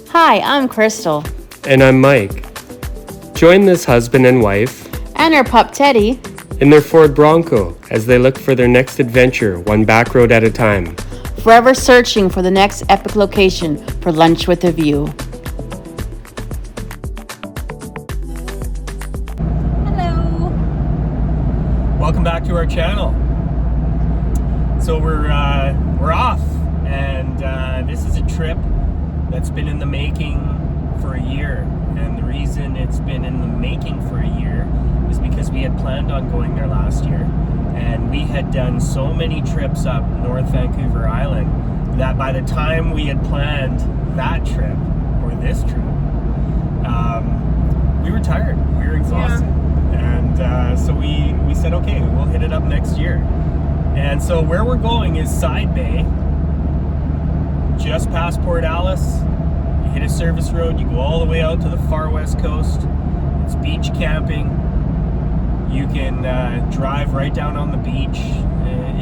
Hi, I'm Crystal. And I'm Mike. Join this husband and wife And our pup Teddy. in their Ford Bronco as they look for their next adventure, one back road at a time. Forever searching for the next epic location for lunch with a view. Hello. Welcome back to our channel. So we're off, and this is a trip that's been in the making for a year. And the reason it's been in the making for a year is because we had planned on going there last year, and we had done so many trips up North Vancouver Island that by the time we had planned that trip, or this trip, we were tired, we were exhausted. And so we said, okay, we'll hit it up next year. And so where we're going is Side Bay, just past Port Alice. You hit a service road, you go all the way out to the far west coast. It's beach camping. You can drive right down on the beach.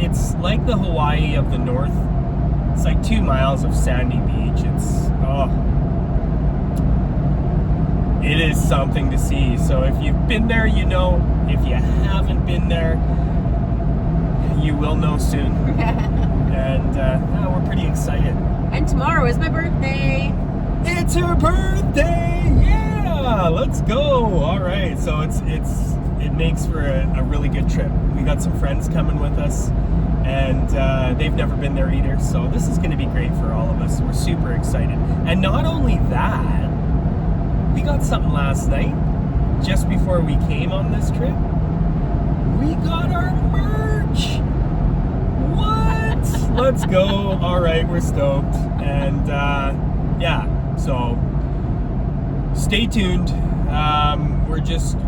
It's like the Hawaii of the north. It's like 2 miles of sandy beach. It is something to see. So if you've been there, you know. If you haven't been there, you will know soon. And we're pretty excited. And tomorrow is my birthday. It's her birthday! Yeah! Let's go! Alright, so it makes for a really good trip. We got some friends coming with us, and they've never been there either, so this is going to be great for all of us. We're super excited. And not only that, we got something last night, just before we came on this trip. We got our merch! What? Let's go! Alright, we're stoked. And so stay tuned.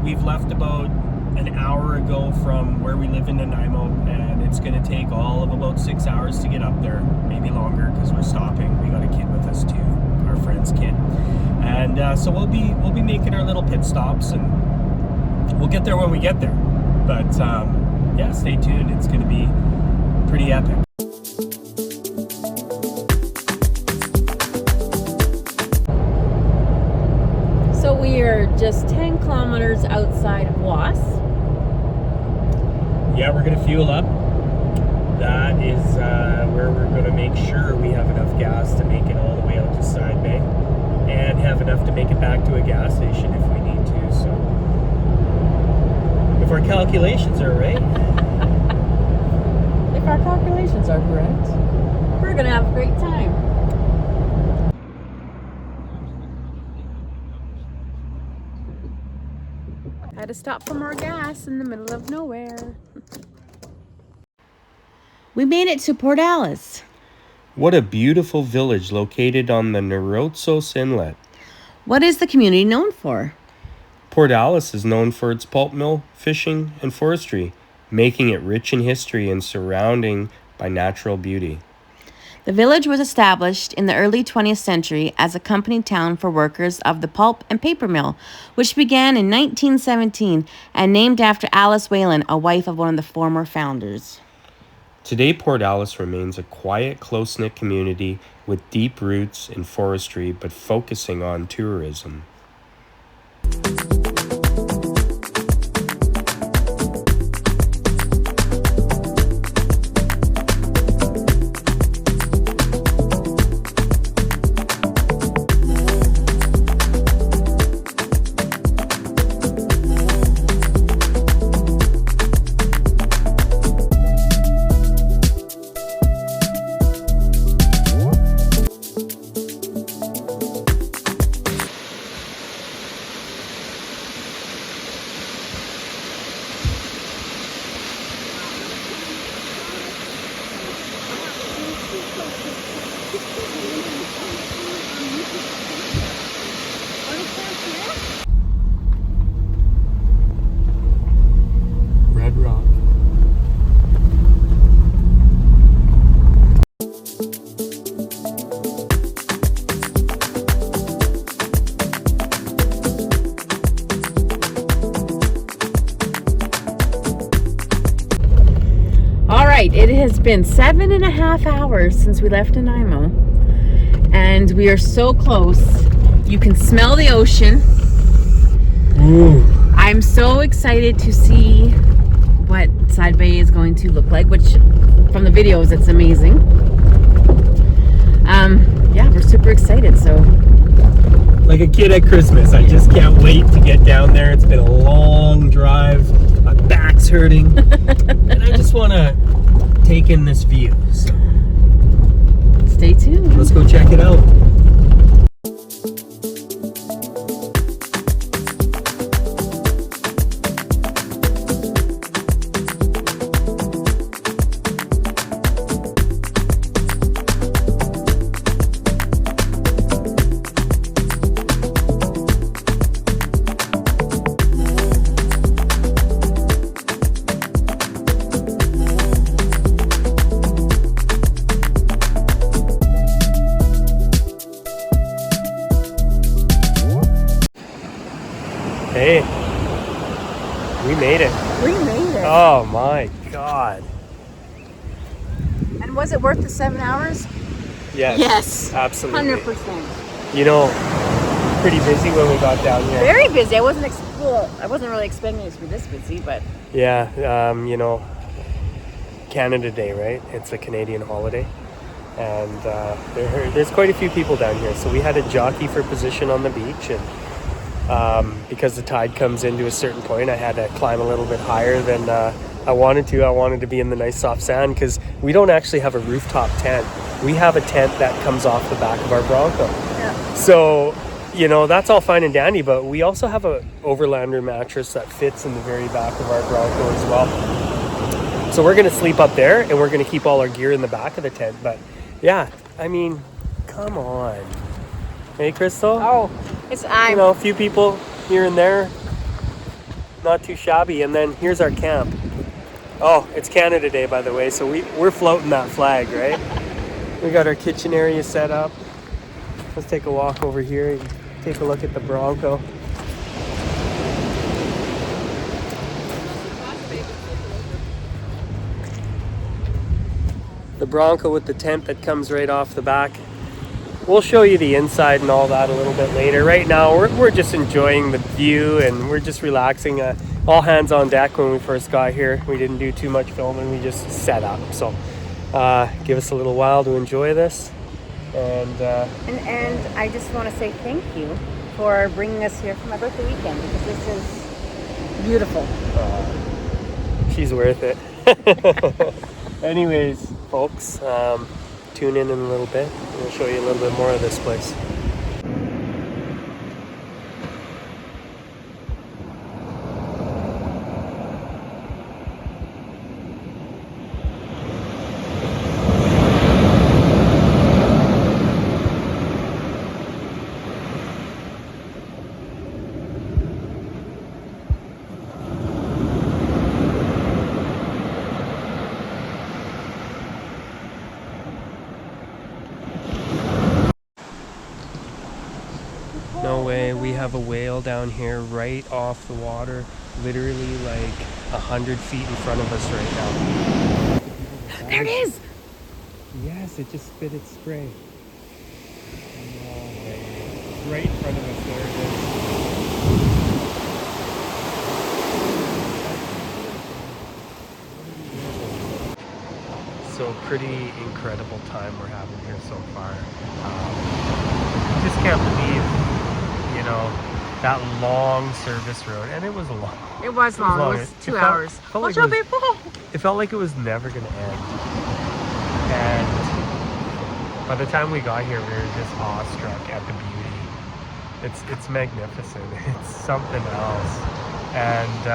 We've left about an hour ago from where we live in Nanaimo, and it's going to take all of about 6 hours to get up there, maybe longer because we're stopping. We got a kid with us too, our friend's kid, and so we'll be making our little pit stops, and we'll get there when we get there. But stay tuned. It's going to be pretty epic. So we are just 10 kilometers outside of Was. Yeah, we're going to fuel up. That is where we're going to make sure we have enough gas to make it all the way out to Side Bay, and have enough to make it back to a gas station if we need to. So, if our calculations are right. If our calculations are correct, we're going to have a great time. Had to stop for more gas in the middle of nowhere. We made it to Port Alice. What a beautiful village located on the Narotsos Inlet. What is the community known for? Port Alice is known for its pulp mill, fishing, and forestry, making it rich in history and surrounding by natural beauty. The village was established in the early 20th century as a company town for workers of the pulp and paper mill, which began in 1917 and named after Alice Whalen, a wife of one of the former founders. Today, Port Alice remains a quiet, close-knit community with deep roots in forestry, but focusing on tourism. Red Rock. All right, it has been 7.5 hours since we left Nanaimo, and And we are so close. You can smell the ocean. Ooh. I'm so excited to see what Side Bay is going to look like, which from the videos, it's amazing. Yeah, we're super excited. So, like a kid at Christmas, I just can't wait to get down there. It's been a long drive. My back's hurting. And I just want to take in this view. So stay tuned. let's go check it out. Hey, we made it. We made it. Oh my God. And was it worth the 7 hours? Yes. Yes. Absolutely. 100%. You know, pretty busy when we got down here. Very busy. I wasn't really expecting it to be this busy, but Yeah, you know, Canada Day, right? It's a Canadian holiday. And there's quite a few people down here. So we had a jockey for position on the beach, and because the tide comes into a certain point, I had to climb a little bit higher than I wanted to. I wanted to be in the nice soft sand because we don't actually have a rooftop tent. We have a tent that comes off the back of our Bronco. yeah. So, you know, that's all fine and dandy, but we also have a overlander mattress that fits in the very back of our Bronco as well. So we're going to sleep up there, and we're going to keep all our gear in the back of the tent. But yeah, I mean, come on. Hey, Crystal? Oh, You know, a few people here and there, not too shabby. And then here's our camp. Oh, it's Canada Day, by the way, so we're floating that flag, right? We got our kitchen area set up. Let's take a walk over here and take a look at the Bronco. The Bronco with the tent that comes right off the back. We'll show you the inside and all that a little bit later. Right now, we're just enjoying the view, and we're just relaxing. All hands on deck when we first got here. We didn't do too much filming. We just set up. So give us a little while to enjoy this. And I just want to say thank you for bringing us here for my birthday weekend, because this is beautiful. She's worth it. Anyways, folks, tune in a little bit. We'll show you a little bit more of this place. No way, we have a whale down here right off the water, literally like 100 feet in front of us right now. There it is. Yes, it just spit its spray. No way. Right in front of us, there it is. So pretty incredible time we're having here so far. Just can't believe, you know, that long service road, and it was long. It was long. It was 2 hours. Watch out, babe. It felt like it was never going to end. And by the time we got here, we were just awestruck at the beauty. It's magnificent. It's something else. And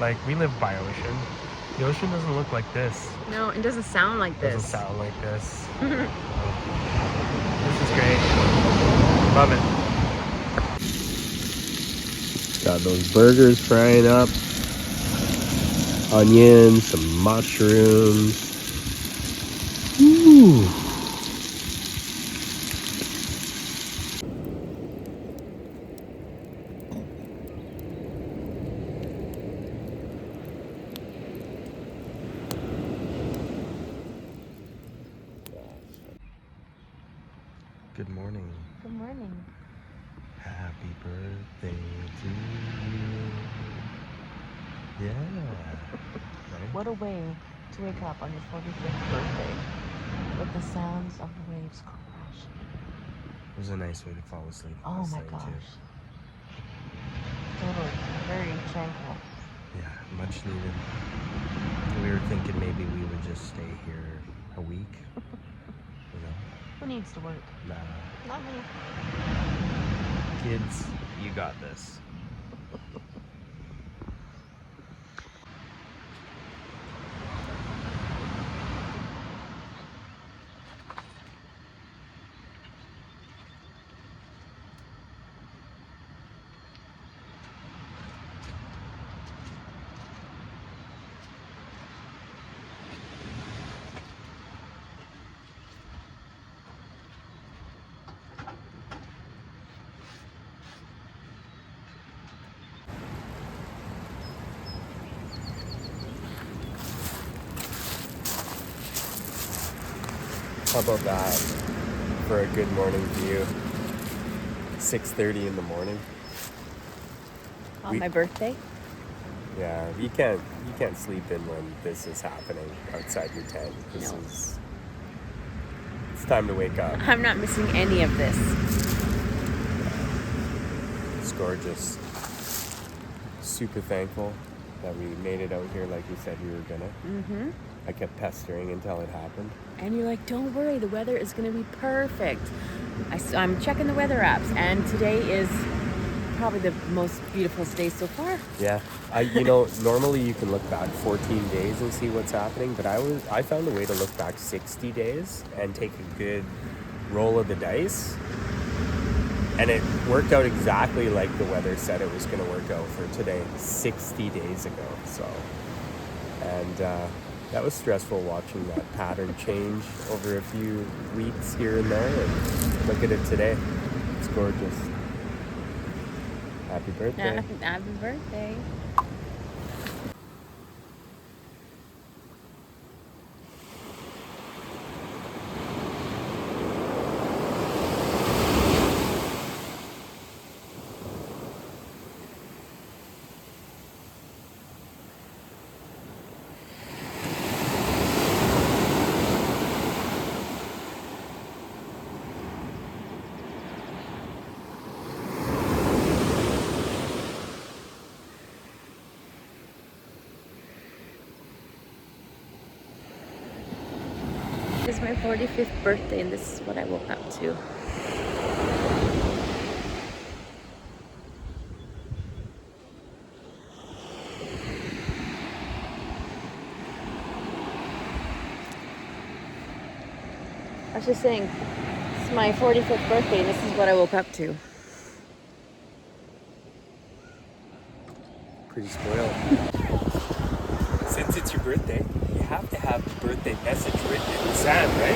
like, we live by ocean. The ocean doesn't look like this. No, it doesn't sound like this. It doesn't sound like this. This is great. Love it. Got those burgers frying up. Onions, some mushrooms. Ooh. Good morning. birthday to you. Yeah. Right? What a way to wake up on your 45th birthday with the sounds of the waves crashing. It was a nice way to fall asleep Oh last my night, gosh. too. Totally. Very tranquil. Yeah, much needed. We were thinking maybe we would just stay here a week. You know? Who needs to work? Nah. Not me. Kids, you got this. How about that for a good morning view? 6:30 in the morning. On my birthday? Yeah, you can't sleep in when this is happening outside your tent. No. It's time to wake up. I'm not missing any of this. It's gorgeous. Super thankful that we made it out here like we said we were gonna. Mm-hmm. I kept pestering until it happened. And you're like, don't worry, the weather is going to be perfect. I'm checking the weather apps, and today is probably the most beautiful day so far. Yeah, normally you can look back 14 days and see what's happening, but I found a way to look back 60 days and take a good roll of the dice, and it worked out exactly like the weather said it was going to work out for today 60 days ago. So, and that was stressful watching that pattern change over a few weeks here and there, and look at it today. It's gorgeous. Happy birthday. Happy birthday. It's my 45th birthday, and this is what I woke up to. I was just saying, it's my 45th birthday, and this is what I woke up to. Pretty spoiled. Since it's your birthday, you have to have the birthday message written in the sand, right?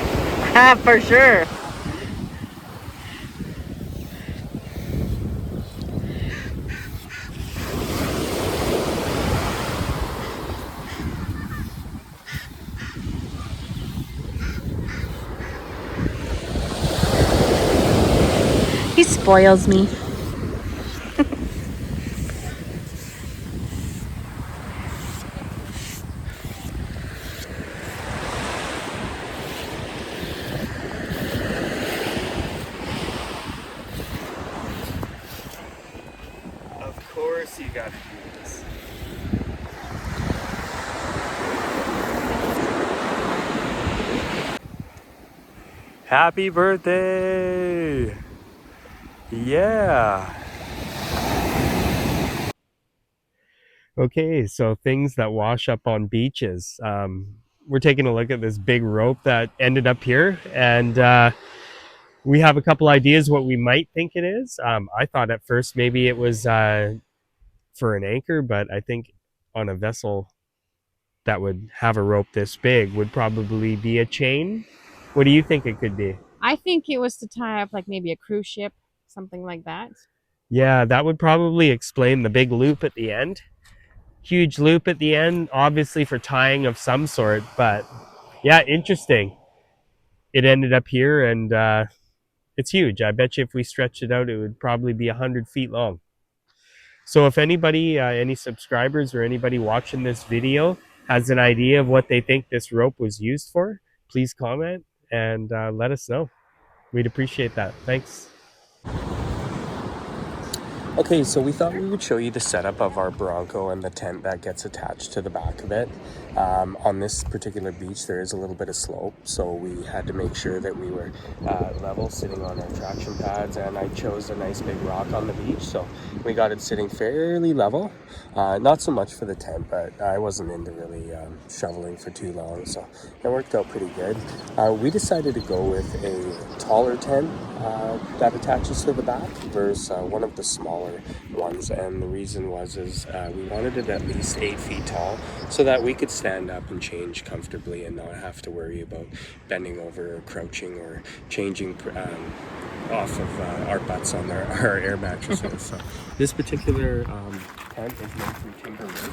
Ah, for sure. He spoils me. Of course you gotta do this. Happy birthday! Yeah! Okay, so things that wash up on beaches. We're taking a look at this big rope that ended up here, and we have a couple ideas what we might think it is. I thought at first maybe it was for an anchor, but I think on a vessel that would have a rope this big would probably be a chain. What do you think it could be? I think it was to tie up like maybe a cruise ship, something like that. Yeah, that would probably explain the big loop at the end. Huge loop at the end, obviously for tying of some sort, but yeah, interesting. It ended up here, and it's huge. I bet you if we stretched it out, it would probably be 100 feet long. So if anybody, any subscribers or anybody watching this video has an idea of what they think this rope was used for, please comment and let us know. We'd appreciate that. Thanks. Okay, so we thought we would show you the setup of our Bronco and the tent that gets attached to the back of it. On this particular beach, there is a little bit of slope, so we had to make sure that we were level sitting on our traction pads, and I chose a nice big rock on the beach, so we got it sitting fairly level. Not so much for the tent, but I wasn't into really shoveling for too long, so it worked out pretty good. We decided to go with a taller tent that attaches to the back versus one of the smaller ones, and the reason was we wanted it at least 8 feet tall so that we could stand up and change comfortably and not have to worry about bending over or crouching or changing off of our butts on our air mattresses. So this particular tent is made from timber wood.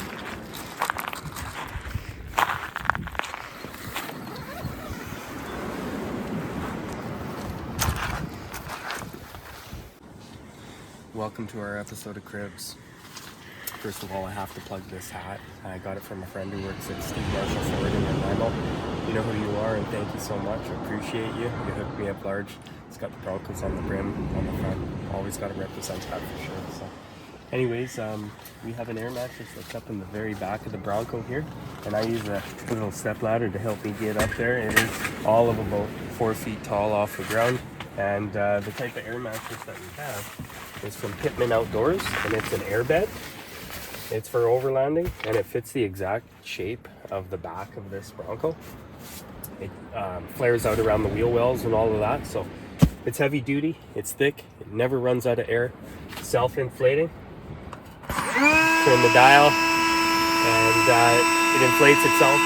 Welcome to our episode of Cribs. First of all, I have to plug this hat. I got it from a friend who works at Steve Marshall Ford in Orlando. You know who you are, and thank you so much. I appreciate you. You hooked me up large. It's got the Broncos on the brim, on the front. Always got to represent that for sure. So, anyways, we have an air mattress that's up in the very back of the Bronco here, and I use a little step ladder to help me get up there. It is all of about 4 feet tall off the ground, and the type of air mattress that we have is from Pittman Outdoors, and it's an air bed. It's for overlanding, and it fits the exact shape of the back of this Bronco. It flares out around the wheel wells and all of that, so it's heavy duty, it's thick, it never runs out of air, self-inflating. Turn the dial, and it inflates itself.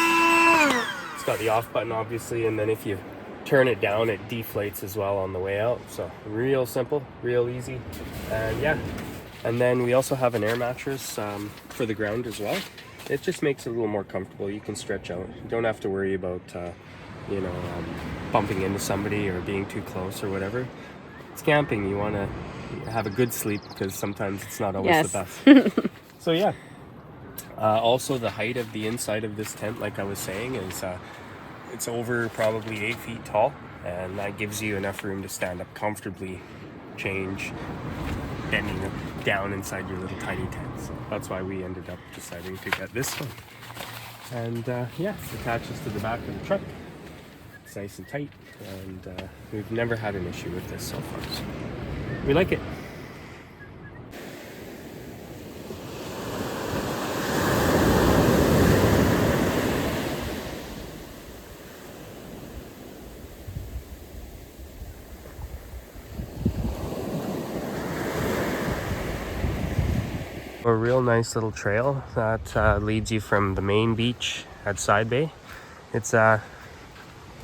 It's got the off button, obviously, and then if you turn it down, it deflates as well on the way out. So real simple, real easy, and yeah. And then we also have an air mattress for the ground as well. It just makes it a little more comfortable. You can stretch out. You don't have to worry about, bumping into somebody or being too close or whatever. It's camping. You want to have a good sleep because sometimes it's not always the best. So yeah. Also, the height of the inside of this tent, like I was saying, is it's over probably 8 feet tall, and that gives you enough room to stand up comfortably, change, bending down inside your little tiny tent. So that's why we ended up deciding to get this one. And yeah, it attaches to the back of the truck. It's nice and tight, and we've never had an issue with this so far. So we like it. A real nice little trail that leads you from the main beach at Side Bay. It's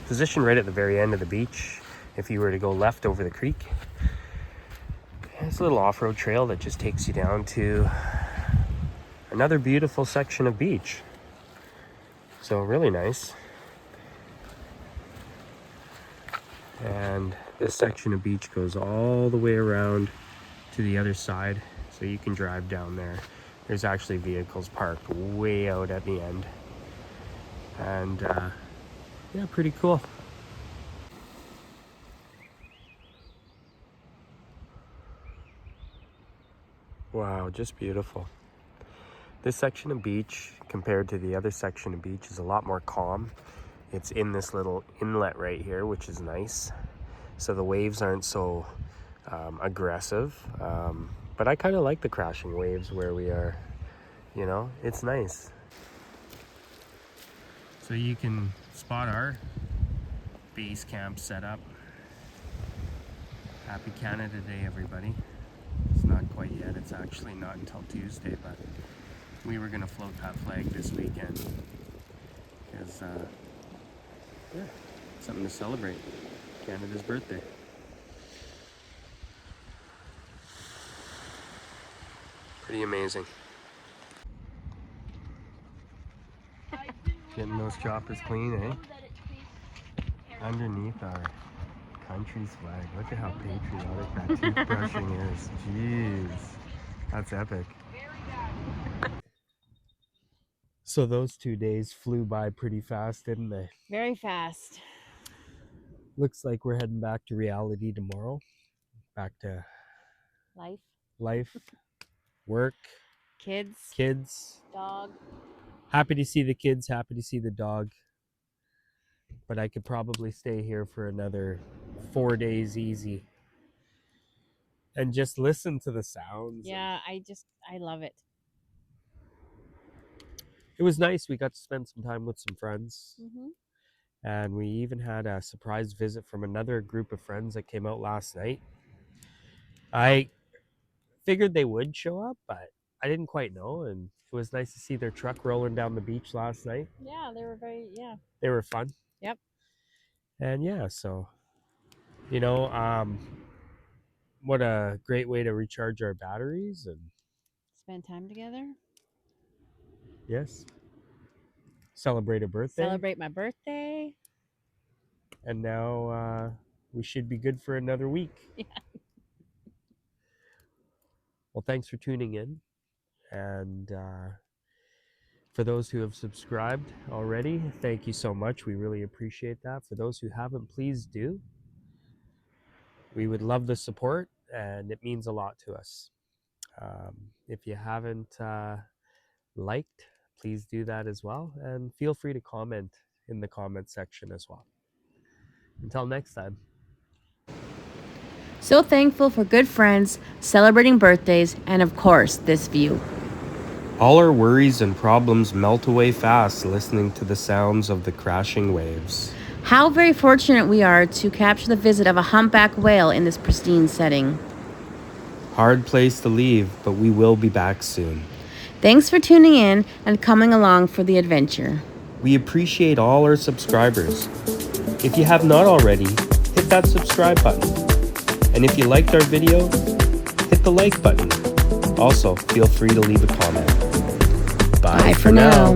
positioned right at the very end of the beach. If you were to go left over the creek, it's a little off-road trail that just takes you down to another beautiful section of beach. So really nice. And this section of beach goes all the way around to the other side. So you can drive down there. There's actually vehicles parked way out at the end. And yeah, pretty cool. Wow, just beautiful. This section of beach compared to the other section of beach is a lot more calm. It's in this little inlet right here, which is nice. So the waves aren't so aggressive. But I kind of like the crashing waves where we are, you know, it's nice. So you can spot our base camp setup. Happy Canada Day, everybody. It's not quite yet, it's actually not until Tuesday, but we were gonna float that flag this weekend because, yeah, something to celebrate. Canada's birthday. Pretty amazing. Getting those choppers clean, eh? Underneath our country's flag. Look at how patriotic that toothbrushing is. Jeez. That's epic. So those 2 days flew by pretty fast, didn't they? Very fast. Looks like we're heading back to reality tomorrow. Back to life, work, kids. Dog. Happy to see the kids, happy to see the dog. But I could probably stay here for another 4 days easy. And just listen to the sounds. Yeah, I love it. It was nice. We got to spend some time with some friends. Mm-hmm. And we even had a surprise visit from another group of friends that came out last night. I figured they would show up, but I didn't quite know. And it was nice to see their truck rolling down the beach last night. Yeah, they were They were fun. Yep. And yeah, so, you know, what a great way to recharge our batteries. And spend time together. yes, celebrate a birthday. Celebrate my birthday. And now we should be good for another week. Yeah. Well, thanks for tuning in. And for those who have subscribed already, thank you so much. We really appreciate that. For those who haven't, please do. We would love the support, and it means a lot to us. If you haven't liked, please do that as well. And feel free to comment in the comment section as well. Until next time. So thankful for good friends, celebrating birthdays, and of course, this view. All our worries and problems melt away fast listening to the sounds of the crashing waves. How very fortunate we are to capture the visit of a humpback whale in this pristine setting. Hard place to leave, but we will be back soon. Thanks for tuning in and coming along for the adventure. We appreciate all our subscribers. If you have not already, hit that subscribe button. And if you liked our video, hit the like button. Also, feel free to leave a comment. Bye for now.